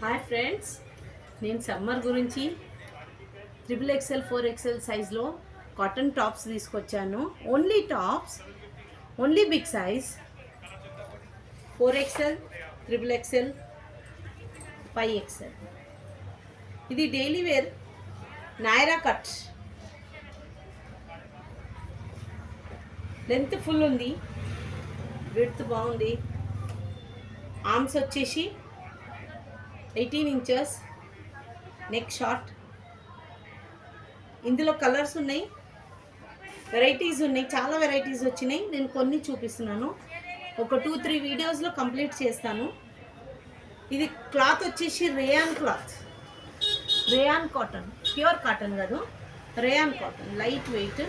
Hi friends, నేను summer గురించి XXL 4XL సైజ్లో కాటన్ టాప్స్ తీసుకొచ్చాను. Only tops, only big size 4XL, XXL, 5XL. ఇది daily wear Naira cut. Length full ఉంది, width బాగుంది. ఆర్మ్స్ వచ్చేసి 18 ఇంచెస్, నెక్ షార్ట్. ఇందులో కలర్స్ ఉన్నాయి, వెరైటీస్ ఉన్నాయి, చాలా వెరైటీస్ వచ్చినాయి. నేను కొన్ని చూపిస్తున్నాను, ఒక 2-3 వీడియోస్లో కంప్లీట్ చేస్తాను. ఇది క్లాత్ వచ్చేసి rayon cloth, rayon cotton, pure cotton కాదు, rayon cotton, light weight.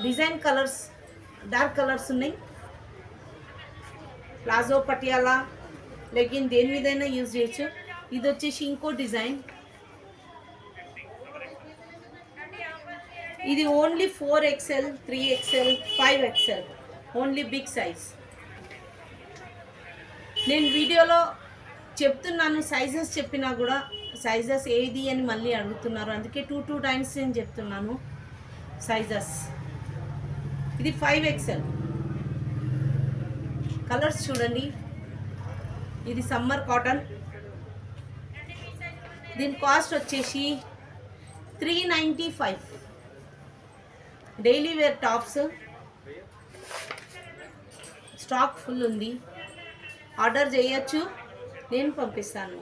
Design colours, dark colours ఉన్నాయి. ప్లాజో, పటియాలా, లెగిన్ దేని మీదైనా యూజ్ చేయొచ్చు. ఇది వచ్చేసి ఇంకో డిజైన్. ఇది only 4XL, 3XL, 5XL, only big size. నేను వీడియోలో చెప్తున్నాను, సైజెస్ చెప్పినా కూడా సైజెస్ ఏది అని మళ్ళీ అడుగుతున్నారు, అందుకే 2 టైమ్స్ నేను చెప్తున్నాను సైజెస్. ఇది 5XL. కలర్స్ చూడండి. ఇది సమ్మర్ కాటన్. దీని కాస్ట్ వచ్చేసి 395. Daily wear tops. Stock full ఉంది, ఆర్డర్ చేయొచ్చు, నేను పంపిస్తాను.